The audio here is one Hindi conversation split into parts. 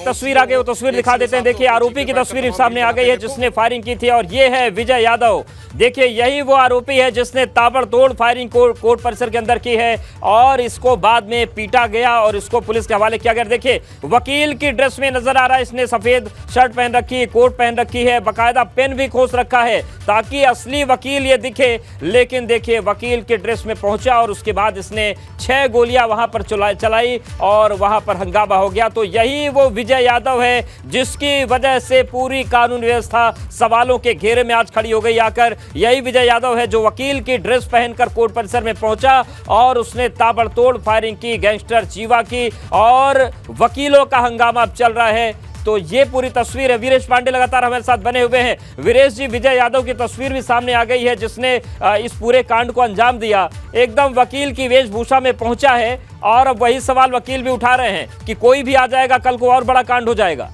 एक तस्वीर आ गई, वो तस्वीर दिखा देते हैं। देखिए आरोपी की तस्वीर सामने आ गई है जिसने फायरिंग की थी, और ये है विजय यादव। देखिए यही वो आरोपी है जिसने ताबड़तोड़ फायरिंग कोर्ट परिसर के अंदर की है, और इसको बाद में पीटा गया और इसको पुलिस के हवाले किया गया। देखिए वकील की ड्रेस में नजर आ रहा है, इसने सफेद शर्ट पहन रखी है, कोट पहन रखी है, बाकायदा पेन भी खोस रखा है ताकि असली वकील ये दिखे। लेकिन देखिए वकील के ड्रेस में पहुंचा और उसके बाद इसने 6 गोलियां वहां पर चलाई और वहां पर हंगामा हो गया। तो यही वो विजय यादव है जिसकी वजह से पूरी कानून व्यवस्था सवालों के घेरे में आज खड़ी हो गई आकर। यही विजय यादव है जो वकील की ड्रेस पहनकर कोर्ट परिसर में पहुंचा और उसने ताबड़तोड़ फायरिंग की गैंगस्टर जीवा की, और वकीलों का हंगामा अब चल रहा है। तो ये पूरी तस्वीर है। वीरेश पांडे लगातार हमारे साथ बने हुए हैं। वीरेश जी, विजय यादव की तस्वीर भी सामने आ गई है जिसने इस पूरे कांड को अंजाम दिया। एकदम वकील की वेशभूषा में पहुंचा है और अब वही सवाल वकील भी उठा रहे हैं कि कोई भी आ जाएगा कल को और बड़ा कांड हो जाएगा।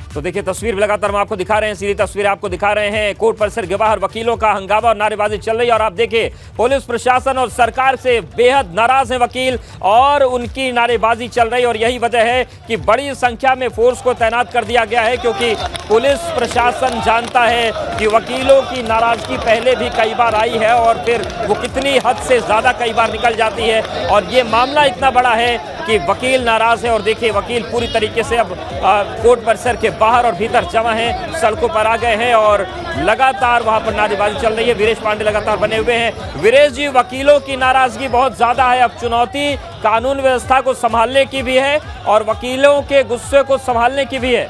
तो देखिए तस्वीर लगातार हम आपको दिखा रहे हैं, सीधी तस्वीर आपको दिखा रहे हैं। कोर्ट परिसर के बाहर वकीलों का हंगामा और नारेबाजी चल रही है, और आप देखिए पुलिस प्रशासन और सरकार से बेहद नाराज हैं वकील और उनकी नारेबाजी चल रही है। और यही वजह है कि बड़ी संख्या में फोर्स को तैनात कर दिया गया है, क्योंकि पुलिस प्रशासन जानता है कि वकीलों की नाराजगी पहले भी कई बार आई है और फिर वो कितनी हद से ज्यादा कई बार निकल जाती है। और ये मामला इतना बड़ा है कि वकील नाराज है, और देखिए वकील पूरी तरीके से अब कोर्ट परिसर के बाहर और भीतर जमा हैं, सड़कों पर आ गए हैं और लगातार वहां पर नारेबाजी चल रही है। वीरेश पांडे लगातार बने हुए हैं। वीरेश जी, वकीलों की नाराजगी बहुत ज्यादा है, अब चुनौती कानून व्यवस्था को संभालने की भी है और वकीलों के गुस्से को संभालने की भी है।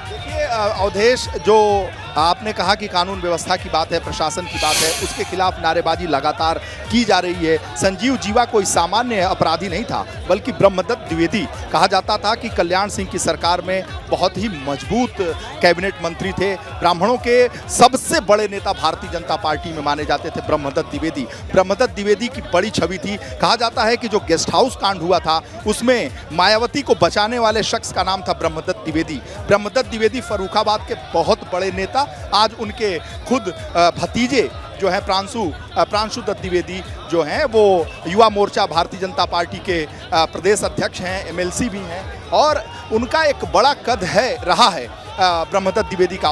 देखिए अवधेश, जो आपने कहा कि कानून व्यवस्था की बात है, प्रशासन की बात है, उसके खिलाफ नारेबाजी लगातार की जा रही है। संजीव जीवा कोई सामान्य अपराधी नहीं था, बल्कि ब्रह्मदत्त द्विवेदी कहा जाता था कि कल्याण सिंह की सरकार में बहुत ही मजबूत कैबिनेट मंत्री थे। ब्राह्मणों के सबसे बड़े नेता भारतीय जनता पार्टी में माने जाते थे ब्रह्मदत्त द्विवेदी। ब्रह्मदत्त द्विवेदी की बड़ी छवि थी। कहा जाता है कि जो गेस्ट हाउस कांड हुआ था उसमें मायावती को बचाने वाले शख्स का नाम था ब्रह्मदत्त द्विवेदी। ब्रह्मदत्त द्विवेदी फर्रुखाबाद के बहुत बड़े नेता, आज उनके खुद भतीजे जो है प्रांशु दत्त द्विवेदी जो हैं वो युवा मोर्चा भारतीय जनता पार्टी के प्रदेश अध्यक्ष हैं, एमएलसी भी हैं, और उनका एक बड़ा कद रहा है ब्रह्मदत्त द्विवेदी का।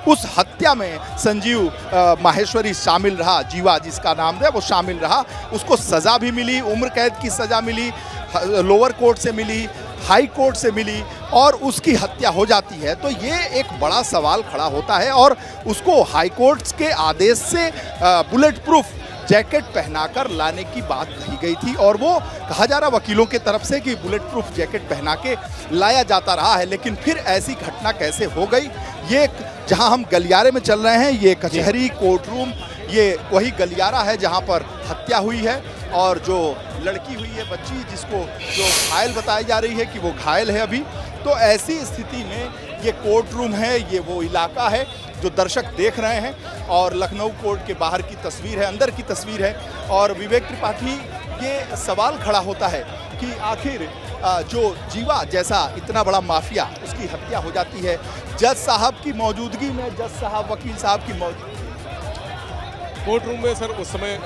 उस हत्या में संजीव माहेश्वरी शामिल रहा, जीवा जिसका नाम है वो शामिल रहा। उसको सज़ा भी मिली, उम्र कैद की सज़ा मिली, लोअर कोर्ट से मिली, हाई कोर्ट से मिली, और उसकी हत्या हो जाती है। तो ये एक बड़ा सवाल खड़ा होता है, और उसको हाई कोर्ट के आदेश से बुलेट प्रूफ जैकेट पहनाकर लाने की बात कही गई थी, और वो कहा जा रहा वकीलों के तरफ से कि बुलेट प्रूफ जैकेट पहना के लाया जाता रहा है। लेकिन फिर ऐसी घटना कैसे हो गई? ये जहां हम गलियारे में चल रहे हैं, ये कचहरी कोर्ट रूम, ये वही गलियारा है जहां पर हत्या हुई है, और जो लड़की हुई है बच्ची, जिसको जो घायल बताई जा रही है कि वो घायल है अभी। तो ऐसी स्थिति में ये कोर्ट रूम है, ये वो इलाका है जो दर्शक देख रहे हैं, और लखनऊ कोर्ट के बाहर की तस्वीर है, अंदर की तस्वीर है। और विवेक त्रिपाठी, ये सवाल खड़ा होता है कि आखिर जो जीवा जैसा इतना बड़ा माफिया, उसकी हत्या हो जाती है जज साहब की मौजूदगी में, जज साहब वकील साहब की मौजूदगी कोर्ट रूम में। सर उस समय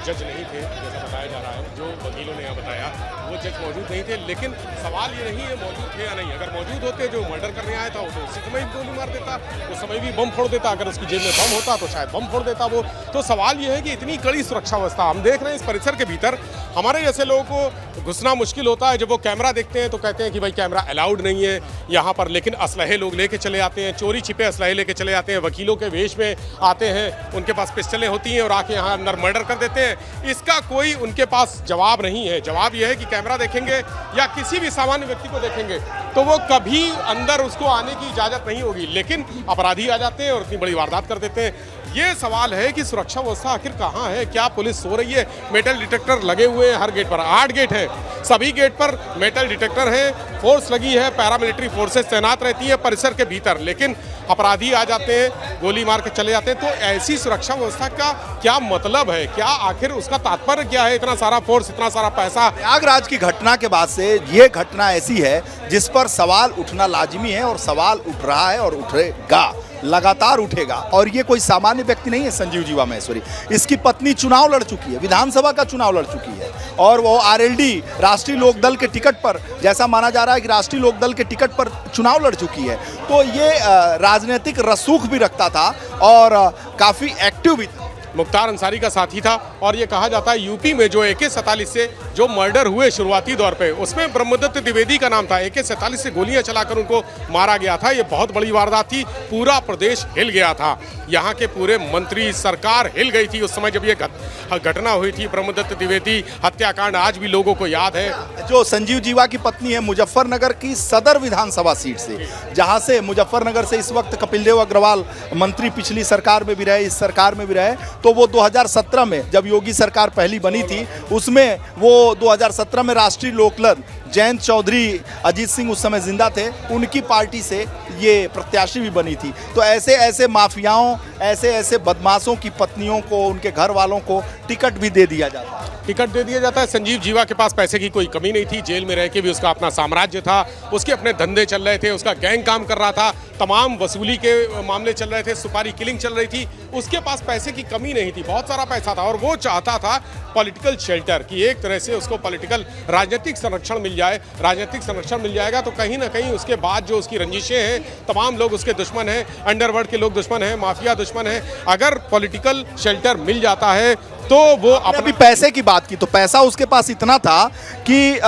जज नहीं थे, जैसा बताया जा रहा है, जो वकीलों ने यहाँ बताया वो जज मौजूद नहीं थे। लेकिन सवाल ये नहीं है मौजूद थे या नहीं। अगर मौजूद होते, जो मर्डर करने आया था वो तो उसी समय भी गोली मार देता, उस समय भी बम फोड़ देता। अगर उसकी जेब में बम होता तो शायद बम फोड़ देता वो। तो सवाल ये है कि इतनी कड़ी सुरक्षा व्यवस्था हम देख रहे हैं इस परिसर के भीतर। हमारे जैसे लोगों को घुसना मुश्किल होता है। जब वो कैमरा देखते हैं तो कहते हैं कि भाई कैमरा अलाउड नहीं है यहाँ पर, लेकिन असलहे लोग लेके चले आते हैं, चोरी छिपे असलहे लेके चले आते हैं, वकीलों के वेश में आते हैं, उनके पास पिस्टलें होती हैं और आके यहाँ अंदर मर्डर कर देते हैं। इसका कोई उनके पास जवाब नहीं है। जवाब यह है कि कैमरा देखेंगे या किसी भी सामान्य व्यक्ति को देखेंगे तो वो कभी अंदर उसको आने की इजाज़त नहीं होगी, लेकिन अपराधी आ जाते हैं और इतनी बड़ी वारदात कर देते हैं। ये सवाल है कि सुरक्षा व्यवस्था आखिर कहाँ है? क्या पुलिस सो रही है? मेटल डिटेक्टर लगे हुए हैं हर गेट पर, 8 गेट है, सभी गेट पर मेटल डिटेक्टर है, फोर्स लगी है, पैरामिलिट्री फोर्सेस तैनात रहती है परिसर के भीतर, लेकिन अपराधी आ जाते हैं, गोली मार के चले जाते हैं। तो ऐसी सुरक्षा व्यवस्था का क्या मतलब है? क्या आखिर उसका तात्पर्य क्या है? इतना सारा फोर्स, इतना सारा पैसा। प्रयागराज की घटना के बाद से ये घटना ऐसी है जिस पर सवाल उठना लाजिमी है, और सवाल उठ रहा है और उठेगा। लगातार उठेगा। और ये कोई सामान्य व्यक्ति नहीं है संजीव जीवा महेश्वरी, इसकी पत्नी चुनाव लड़ चुकी है, विधानसभा का चुनाव लड़ चुकी है, और वो आरएलडी राष्ट्रीय लोकदल के टिकट पर, जैसा माना जा रहा है कि राष्ट्रीय लोकदल के टिकट पर चुनाव लड़ चुकी है। तो ये राजनीतिक रसूख भी रखता था और काफ़ी एक्टिव भी था। मुख्तार अंसारी का साथी था और ये कहा जाता है यूपी में जो AK-47 से जो मर्डर हुए शुरुआती दौर पे, उसमें ब्रह्मदत्त द्विवेदी का नाम था। AK-47 से गोलियां चलाकर उनको मारा गया था। ये बहुत बड़ी वारदात थी, पूरा प्रदेश हिल गया था, यहाँ के पूरे मंत्री, सरकार हिल गई थी उस समय जब ये घटना हुई थी। ब्रह्मदत्त द्विवेदी हत्याकांड आज भी लोगों को याद है। जो संजीव जीवा की पत्नी है मुजफ्फरनगर की सदर विधानसभा सीट से, जहाँ से मुजफ्फरनगर से इस वक्त कपिल देव अग्रवाल मंत्री पिछली सरकार में भी रहे, इस सरकार में भी रहे, तो वो 2017 में जब योगी सरकार पहली बनी थी, उसमें वो 2017 में राष्ट्रीय लोकदल जयंत चौधरी, अजीत सिंह उस समय जिंदा थे, उनकी पार्टी से ये प्रत्याशी भी बनी थी। तो ऐसे ऐसे माफियाओं, ऐसे ऐसे बदमाशों की पत्नियों को, उनके घर वालों को टिकट भी दे दिया जाता है। टिकट दे दिया जाता है। संजीव जीवा के पास पैसे की कोई कमी नहीं थी, जेल में रह के भी उसका अपना साम्राज्य था, उसके अपने धंधे चल रहे थे, उसका गैंग काम कर रहा था, तमाम वसूली के मामले चल रहे थे, सुपारी किलिंग चल रही थी, उसके पास पैसे की कमी नहीं थी, बहुत सारा पैसा था और वो चाहता था पॉलिटिकल शेल्टर कि एक तरह से उसको पॉलिटिकल राजनीतिक संरक्षण मिल जाए। राजनीतिक संरक्षण मिल जाएगा तो कहीं ना कहीं उसके बाद जो उसकी रंजिशें हैं, तमाम लोग उसके दुश्मन हैं, अंडरवर्ल्ड के लोग दुश्मन हैं, माफिया दुश्मन हैं, अगर पॉलिटिकल शेल्टर मिल जाता है तो वो अभी पैसे की बात की तो पैसा उसके पास इतना था कि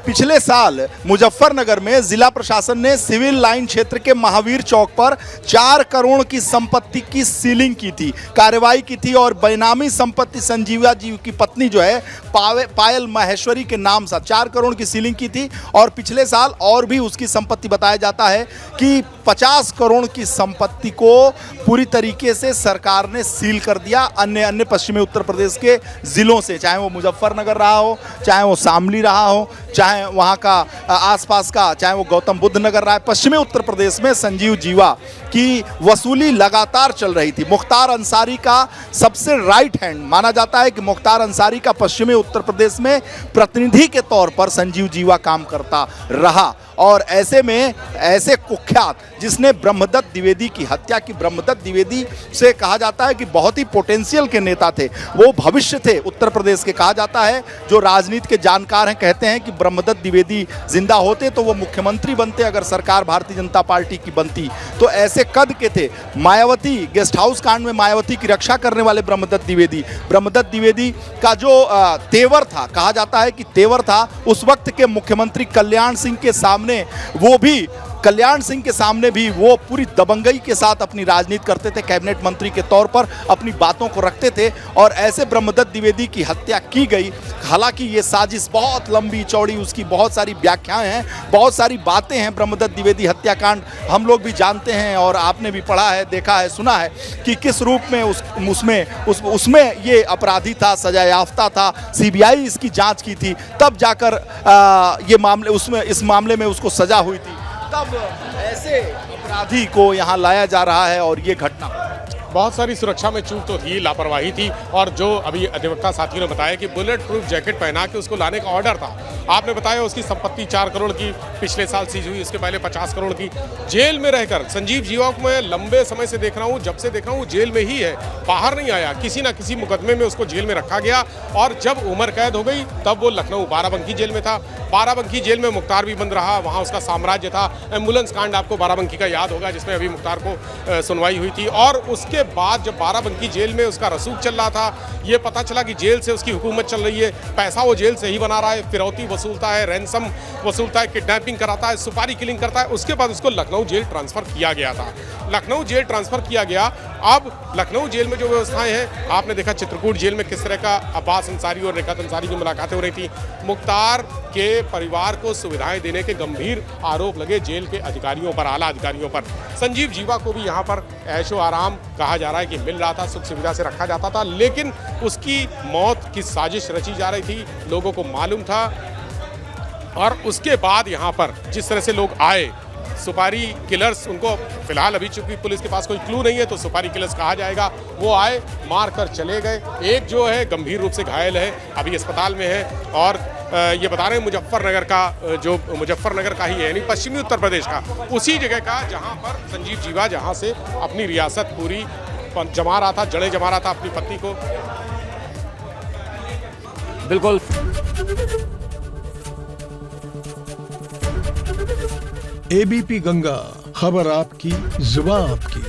पिछले साल मुजफ्फरनगर में जिला प्रशासन ने सिविल लाइन क्षेत्र के महावीर चौक पर 4 करोड़ की संपत्ति की सीलिंग की थी, कार्रवाई की थी, और बेनामी संपत्ति संजीवा जी की पत्नी जो है पायल माहेश्वरी के नाम से 4 करोड़ की सीलिंग की थी। और पिछले साल और भी उसकी संपत्ति बताया जाता है कि 50 करोड़ की संपत्ति को पूरी तरीके से सरकार ने सील कर दिया अन्य पश्चिमी उत्तर प्रदेश के जिलों से, चाहे वो मुजफ्फरनगर रहा हो, चाहे वो शामली रहा हो, चाहे वहाँ का आसपास का, चाहे वो गौतम बुद्ध नगर रहा है। पश्चिमी उत्तर प्रदेश में संजीव जीवा की वसूली लगातार चल रही थी। मुख्तार अंसारी का सबसे राइट हैंड माना जाता है कि मुख्तार अंसारी का पश्चिमी उत्तर प्रदेश में प्रतिनिधि के तौर पर संजीव जीवा काम करता रहा। और ऐसे में ऐसे कुख्यात जिसने ब्रह्मदत्त द्विवेदी की हत्या की, ब्रह्मदत्त द्विवेदी से कहा जाता है कि बहुत ही पोटेंशियल के नेता थे, वो भविष्य थे उत्तर प्रदेश के। कहा जाता है, जो राजनीति के जानकार हैं कहते हैं कि ब्रह्मदत्त द्विवेदी जिंदा होते तो वो मुख्यमंत्री बनते अगर सरकार भारतीय जनता पार्टी की बनती। तो ऐसे कद के थे। मायावती गेस्ट हाउस कांड में मायावती की रक्षा करने वाले ब्रह्मदत्त द्विवेदी का जो तेवर था, कहा जाता है कि तेवर था उस वक्त के मुख्यमंत्री कल्याण सिंह के सामने, वो भी कल्याण सिंह के सामने भी वो पूरी दबंगई के साथ अपनी राजनीति करते थे, कैबिनेट मंत्री के तौर पर अपनी बातों को रखते थे। और ऐसे ब्रह्मदत्त द्विवेदी की हत्या की गई। हालांकि ये साजिश बहुत लंबी चौड़ी, उसकी बहुत सारी व्याख्याएं हैं, बहुत सारी बातें हैं। ब्रह्मदत्त द्विवेदी हत्याकांड हम लोग भी जानते हैं और आपने भी पढ़ा है, देखा है, सुना है कि किस रूप में उसमें ये अपराधी था, सजा याफ्ता था, CBI इसकी जाँच की थी, तब जाकर ये मामले इस मामले में उसको सजा हुई थी। तब ऐसे अपराधी को यहाँ लाया जा रहा है और ये घटना बहुत सारी सुरक्षा में चूक तो थी, लापरवाही थी। और जो अभी अधिवक्ता साथियों ने बताया कि बुलेट प्रूफ जैकेट पहना के उसको लाने का ऑर्डर था। आपने बताया उसकी संपत्ति 4 करोड़ की पिछले साल सीज हुई, उसके पहले 50 करोड़ की। जेल में रहकर संजीव जीवा को मैं लंबे समय से देख रहा हूँ, जब से देख रहा हूँ जेल में ही है, बाहर नहीं आया। किसी ना किसी मुकदमे में उसको जेल में रखा गया और जब उम्र कैद हो गई तब वो लखनऊ बाराबंकी जेल में था। बाराबंकी जेल में मुख्तार भी बंद रहा, वहाँ उसका साम्राज्य था। एम्बुलेंस कांड आपको बाराबंकी का याद होगा, जिसमें अभी मुख्तार को सुनवाई हुई थी। और उसके बाद जब बाराबंकी जेल में उसका रसूख चल रहा था, ये पता चला कि जेल से उसकी हुकूमत चल रही है, पैसा वो जेल से ही बना रहा है, फिरौती वसूलता है, रैंसम वसूलता है, किडनैपिंग कराता है, सुपारी किलिंग करता है। उसके बाद उसको लखनऊ जेल ट्रांसफ़र किया गया था। लखनऊ जेल ट्रांसफ़र किया गया। अब लखनऊ जेल में जो व्यवस्थाएं हैं, आपने देखा चित्रकूट जेल में किस तरह का अब्बास अंसारी और रेखा अंसारी की मुलाकातें हो रही थी। मुख्तार के परिवार को सुविधाएं देने के गंभीर आरोप लगे जेल के अधिकारियों पर, आला अधिकारियों पर। संजीव जीवा को भी यहाँ पर ऐशो आराम कहा जा रहा है कि मिल रहा था, सुख सुविधा से रखा जाता था, लेकिन उसकी मौत की साजिश रची जा रही थी, लोगों को मालूम था। और उसके बाद यहाँ पर जिस तरह से लोग आए, सुपारी किलर्स, उनको फिलहाल अभी चूंकि पुलिस के पास कोई क्लू नहीं है तो सुपारी किलर्स कहा जाएगा, वो आए, मार कर चले गए। एक जो है गंभीर रूप से घायल है, अभी अस्पताल में है। और ये बता रहे हैं मुजफ्फरनगर का, जो मुजफ्फरनगर का ही है, यानी पश्चिमी उत्तर प्रदेश का, उसी जगह का जहाँ पर संजीव जीवा जहाँ से अपनी रियासत पूरी जमा रहा था, जड़ें जमा रहा था अपनी पत्नी को। बिल्कुल एबीपी गंगा, खबर आपकी, जुबान आपकी।